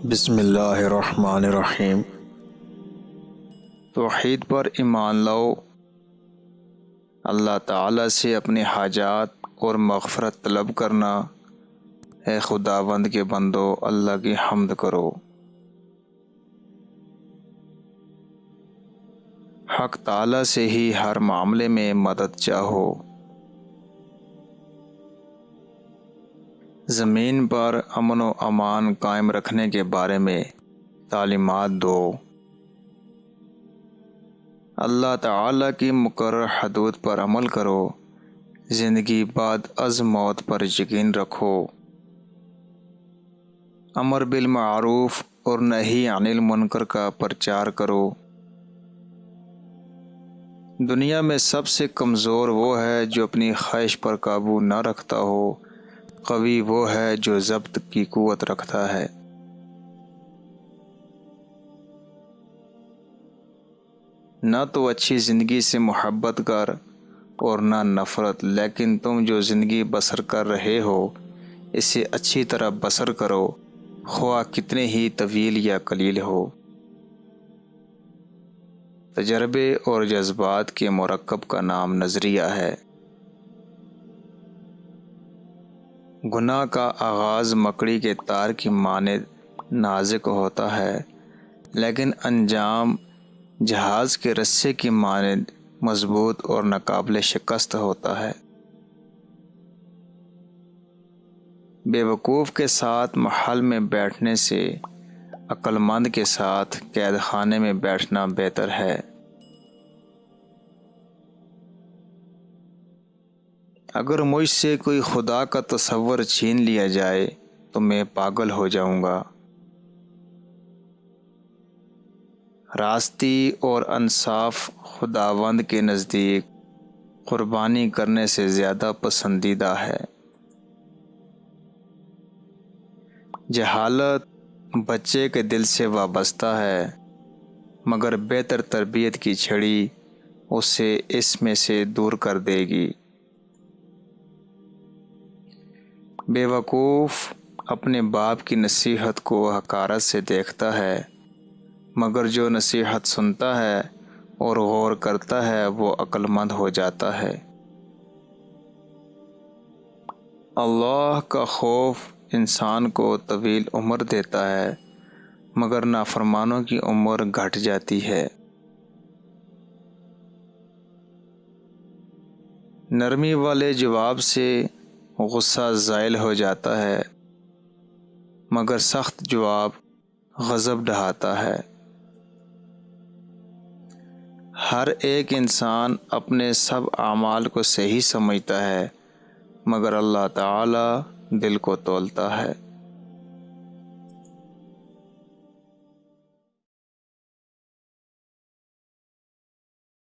بسم اللہ الرحمن الرحیم۔ توحید پر ایمان لاؤ، اللہ تعالی سے اپنے حاجات اور مغفرت طلب کرنا۔ اے خداوند کے بندو، اللہ کی حمد کرو۔ حق تعالی سے ہی ہر معاملے میں مدد چاہو۔ زمین پر امن و امان قائم رکھنے کے بارے میں تعلیمات دو۔ اللہ تعالی کی مقرر حدود پر عمل کرو۔ زندگی بعد از موت پر یقین رکھو۔ امر بالمعروف اور نہی عن المنکر کا پرچار کرو۔ دنیا میں سب سے کمزور وہ ہے جو اپنی خواہش پر قابو نہ رکھتا ہو، قوی وہ ہے جو ضبط کی قوت رکھتا ہے۔ نہ تو اچھی زندگی سے محبت کر اور نہ نفرت، لیکن تم جو زندگی بسر کر رہے ہو اسے اچھی طرح بسر کرو، خواہ کتنے ہی طویل یا قلیل ہو۔ تجربے اور جذبات کے مرکب کا نام نظریہ ہے۔ گناہ کا آغاز مکڑی کے تار کی مانند نازک ہوتا ہے، لیکن انجام جہاز کے رسے کی مانند مضبوط اور ناقابل شکست ہوتا ہے۔ بے وقوف کے ساتھ محل میں بیٹھنے سے عقل مند کے ساتھ قید خانے میں بیٹھنا بہتر ہے۔ اگر مجھ سے کوئی خدا کا تصور چھین لیا جائے تو میں پاگل ہو جاؤں گا۔ راستی اور انصاف خداوند کے نزدیک قربانی کرنے سے زیادہ پسندیدہ ہے۔ جہالت بچے کے دل سے وابستہ ہے، مگر بہتر تربیت کی چھڑی اسے اس میں سے دور کر دے گی۔ بے وقوف اپنے باپ کی نصیحت کو حقارت سے دیکھتا ہے، مگر جو نصیحت سنتا ہے اور غور کرتا ہے وہ عقل مند ہو جاتا ہے۔ اللہ کا خوف انسان کو طویل عمر دیتا ہے، مگر نافرمانوں کی عمر گھٹ جاتی ہے۔ نرمی والے جواب سے غصہ زائل ہو جاتا ہے، مگر سخت جواب غضب ڈھاتا ہے۔ ہر ایک انسان اپنے سب اعمال کو صحیح سمجھتا ہے، مگر اللہ تعالی دل کو تولتا ہے۔